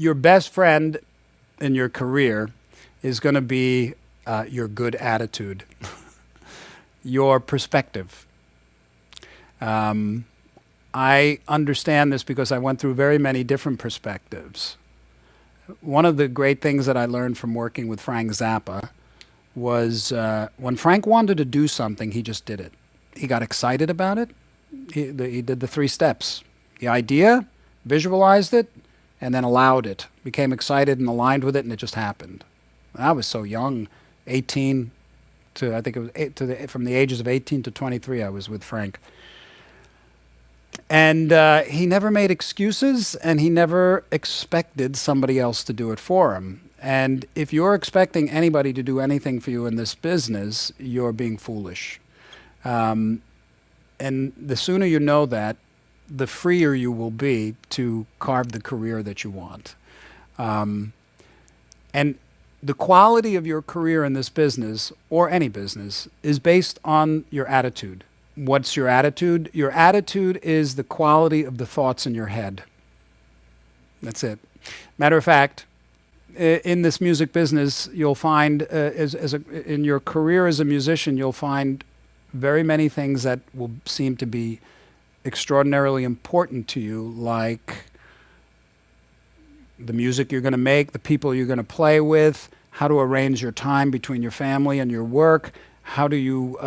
your best friend in your career is going to be your good attitude, your perspective. I understand this because I went through very many different perspectives. One of the great things that I learned from working with Frank Zappa was when Frank wanted to do something, he just did it. He got excited about it. He did the 3 steps. The idea, visualized it, and then allowed it. Became excited and aligned with it, and it just happened. I was so young, 18 to, I think it was from the ages of 18 to 23, I was with Frank. And he never made excuses, and he never expected somebody else to do it for him. And if you're expecting anybody to do anything for you in this business, you're being foolish. And the sooner you know that, the freer you will be to carve the career that you want. And the quality of your career in this business, or any business, is based on your attitude. What's your attitude? Your attitude is the quality of the thoughts in your head. That's it. Matter of fact, in this music business, you'll find, in your career as a musician, you'll find very many things that will seem to be extraordinarily important to you, like the music you're going to make, the people you're going to play with, how to arrange your time between your family and your work, how do you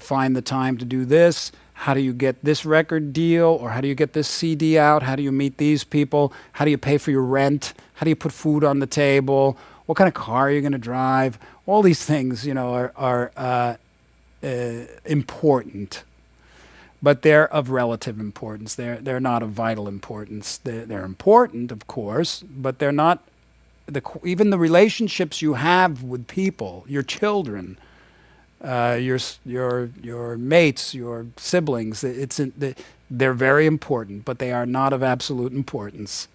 find the time to do this, how do you get this record deal, or how do you get this CD out, how do you meet these people, how do you pay for your rent, how do you put food on the table, what kind of car are you going to drive. All these things, are important, but they're of relative importance. They're not of vital importance. They're important, of course, but they're not. Even the relationships you have with people, your children, your mates, your siblings, they're very important, but they are not of absolute importance,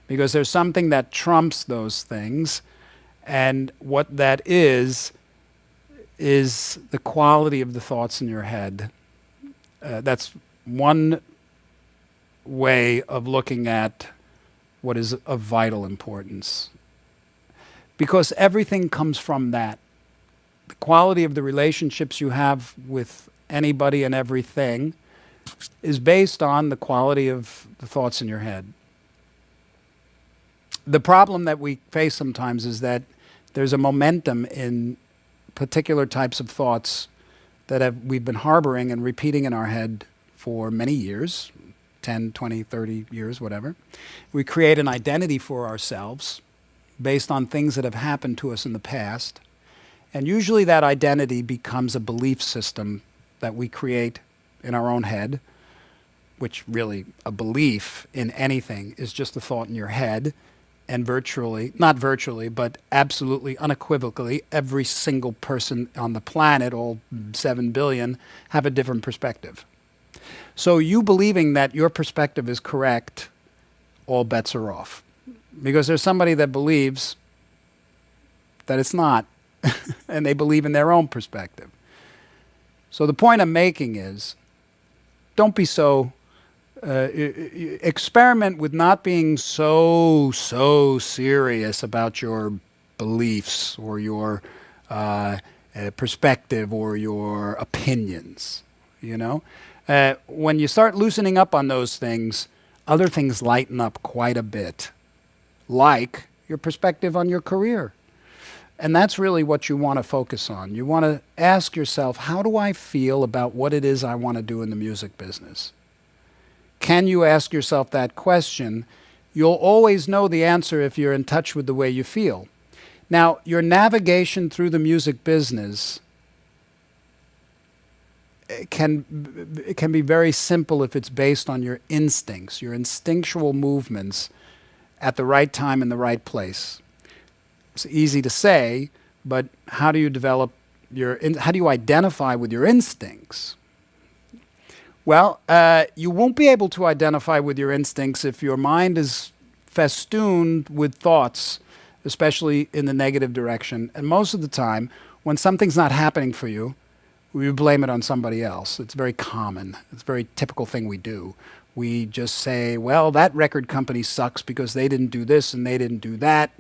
because there's something that trumps those things, and what that is the quality of the thoughts in your head. That's one way of looking at what is of vital importance, because everything comes from that. The quality of the relationships you have with anybody and everything is based on the quality of the thoughts in your head. The problem that we face sometimes is that there's a momentum in particular types of thoughts that we've been harboring and repeating in our head for many years, 10, 20, 30 years, whatever. We create an identity for ourselves based on things that have happened to us in the past. And usually that identity becomes a belief system that we create in our own head, which really, a belief in anything is just a thought in your head. And virtually, not virtually, but absolutely unequivocally, every single person on the planet, all 7 billion, have a different perspective. So you believing that your perspective is correct, all bets are off. Because there's somebody that believes that it's not, and they believe in their own perspective. So the point I'm making is, don't be so experiment with not being so serious about your beliefs or your perspective or your opinions. When you start loosening up on those things, other things lighten up quite a bit, like your perspective on your career. And that's really what you want to focus on. You want to ask yourself, how do I feel about what it is I want to do in the music business? Can you ask yourself that question? You'll always know the answer if you're in touch with the way you feel. Now, your navigation through the music business can be very simple if it's based on your instincts, your instinctual movements at the right time in the right place. It's easy to say, but how do you develop how do you identify with your instincts? Well, you won't be able to identify with your instincts if your mind is festooned with thoughts, especially in the negative direction. And most of the time, when something's not happening for you, we blame it on somebody else. It's very common. It's a very typical thing we do. We just say, well, that record company sucks because they didn't do this and they didn't do that.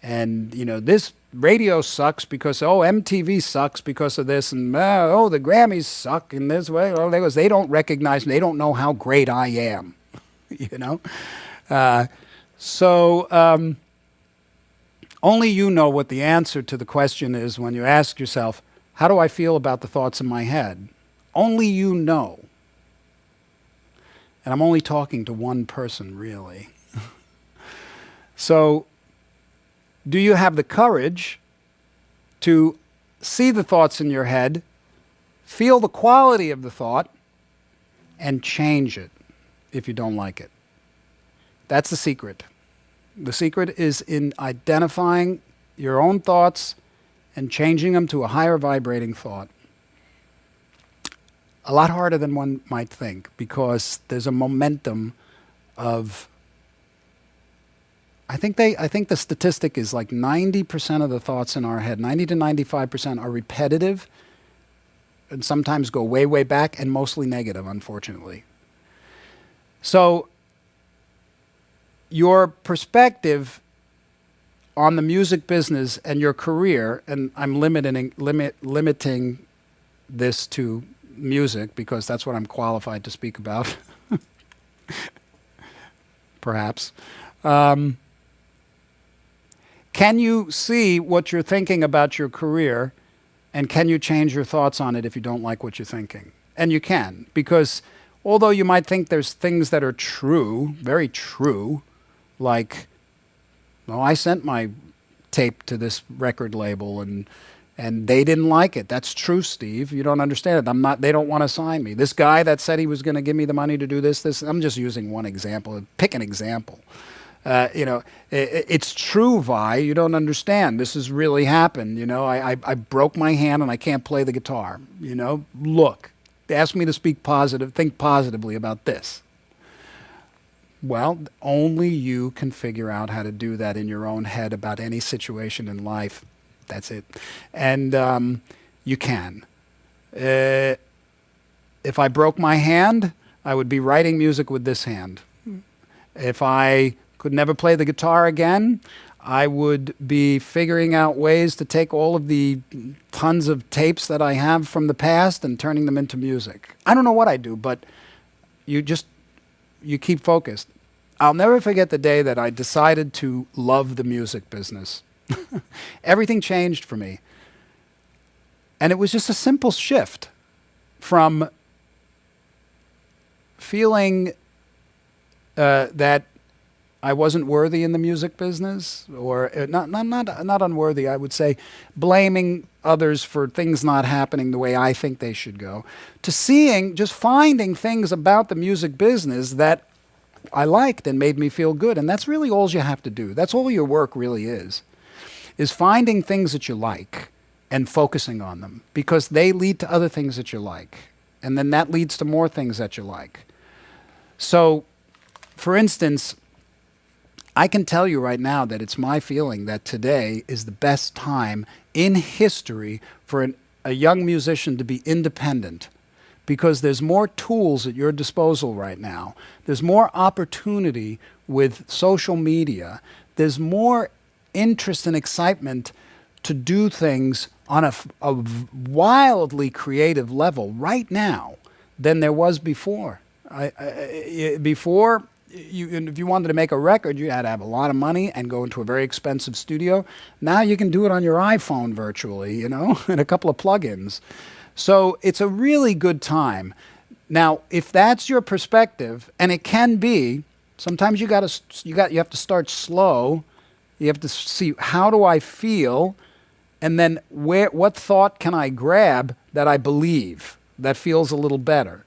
And, you know, this radio sucks because, oh, MTV sucks because of this. And, oh, the Grammys suck in this way. Well, they don't recognize me. They don't know how great I am, you know. Only you know what the answer to the question is when you ask yourself, how do I feel about the thoughts in my head? Only you know. And I'm only talking to one person, really. So, do you have the courage to see the thoughts in your head, feel the quality of the thought, and change it if you don't like it? That's the secret. The secret is in identifying your own thoughts and changing them to a higher vibrating thought. A lot harder than one might think, because there's a momentum of, I think the statistic is like 90% of the thoughts in our head, 90 to 95% are repetitive and sometimes go way, way back, and mostly negative, unfortunately. So your perspective on the music business and your career, and I'm limiting this to music because that's what I'm qualified to speak about, perhaps. Can you see what you're thinking about your career, and can you change your thoughts on it if you don't like what you're thinking? And you can, because although you might think there's things that are true, very true, like, well, I sent my tape to this record label and they didn't like it. That's true, Steve. You don't understand it. They don't want to sign me. This guy that said he was going to give me the money to do this, I'm just using one example. Pick an example. You know, it's true, Vi. You don't understand. This has really happened. You know, I broke my hand and I can't play the guitar. You know, look, they asked me to think positively about this. Well, only you can figure out how to do that in your own head about any situation in life. That's it. And you can. If I broke my hand, I would be writing music with this hand. If I could never play the guitar again, I would be figuring out ways to take all of the tons of tapes that I have from the past and turning them into music. I don't know what I do, but you keep focused. I'll never forget the day that I decided to love the music business. Everything changed for me. And it was just a simple shift from feeling that I wasn't worthy in the music business, or not unworthy, I would say, blaming others for things not happening the way I think they should go, to just finding things about the music business that I liked and made me feel good. And that's really all you have to do. That's all your work really is finding things that you like and focusing on them, because they lead to other things that you like. And then that leads to more things that you like. So, for instance, I can tell you right now that it's my feeling that today is the best time in history for a young musician to be independent, because there's more tools at your disposal right now. There's more opportunity with social media. There's more interest and excitement to do things on a wildly creative level right now than there was before. Before, if you wanted to make a record, you had to have a lot of money and go into a very expensive studio. Now you can do it on your iPhone virtually, you know, and a couple of plugins. So it's a really good time. Now, if that's your perspective, and it can be, sometimes you have to start slow. You have to see, how do I feel, and then what thought can I grab that I believe that feels a little better.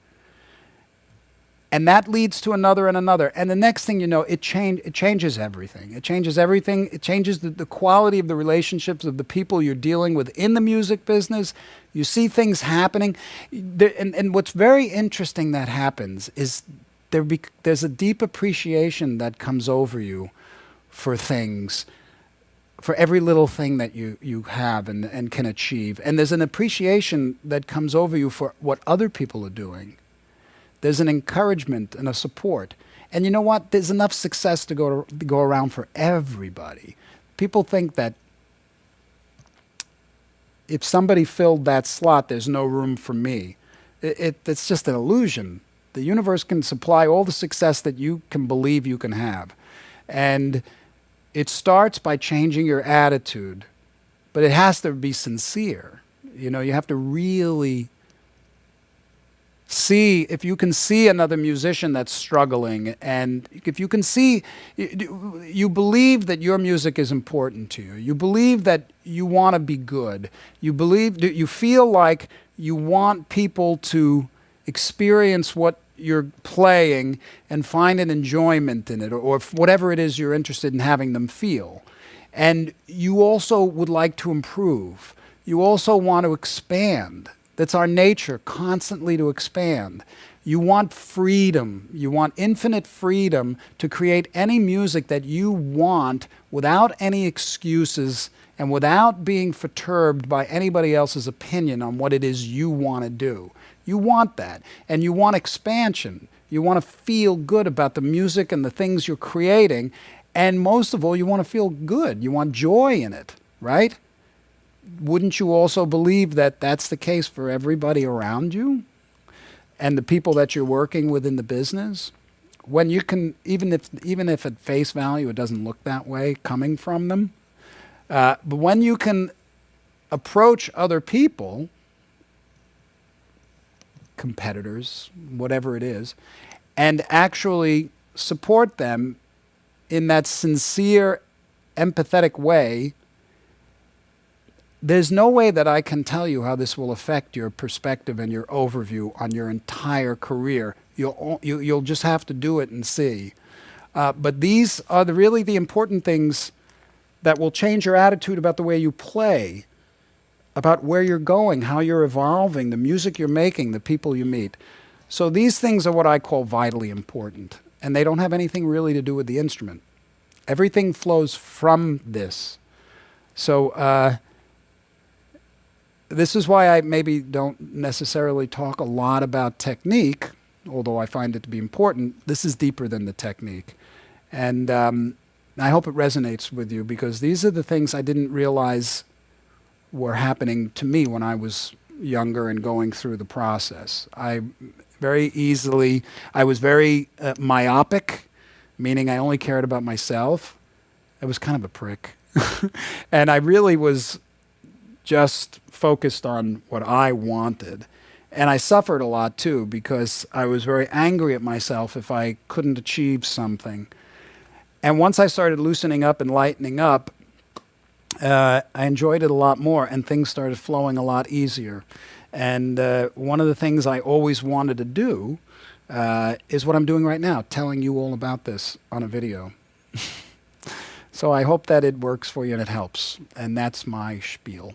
And that leads to another and another. And the next thing you know, it changes everything. It changes everything. It changes the quality of the relationships of the people you're dealing with in the music business. You see things happening. And what's very interesting that happens is there's a deep appreciation that comes over you for things for every little thing that you have and can achieve. And there's an appreciation that comes over you for what other people are doing. There's an encouragement and a support. And you know what? There's enough success to go around for everybody. People think that if somebody filled that slot, there's no room for me. It's just an illusion. The universe can supply all the success that you can believe you can have. And it starts by changing your attitude, but it has to be sincere. You know, you have to really see, if you can see another musician that's struggling, and if you can see, you believe that your music is important to you. You believe that you want to be good. You believe, you feel like you want people to experience what you're playing and find an enjoyment in it, or whatever it is you're interested in having them feel. And you also would like to improve. You also want to expand. That's our nature, constantly to expand. You want freedom. You want infinite freedom to create any music that you want without any excuses and without being perturbed by anybody else's opinion on what it is you want to do. You want that. And you want expansion. You want to feel good about the music and the things you're creating. And most of all, you want to feel good. You want joy in it, right? Wouldn't you also believe that that's the case for everybody around you and the people that you're working with in the business? When you can, even if at face value it doesn't look that way coming from them, but when you can approach other people, competitors, whatever it is, and actually support them in that sincere, empathetic way, there's no way that I can tell you how this will affect your perspective and your overview on your entire career. You'll just have to do it and see. But these are really the important things that will change your attitude about the way you play, about where you're going, how you're evolving, the music you're making, the people you meet. So these things are what I call vitally important, and they don't have anything really to do with the instrument. Everything flows from this. So this is why I maybe don't necessarily talk a lot about technique, although I find it to be important. This is deeper than the technique. And I hope it resonates with you, because these are the things I didn't realize were happening to me when I was younger and going through the process. I was very myopic, meaning I only cared about myself. I was kind of a prick. And I really was just focused on what I wanted. And I suffered a lot too, because I was very angry at myself if I couldn't achieve something. And once I started loosening up and lightening up, I enjoyed it a lot more, and things started flowing a lot easier. And one of the things I always wanted to do is what I'm doing right now, telling you all about this on a video. So I hope that it works for you and it helps. And that's my spiel.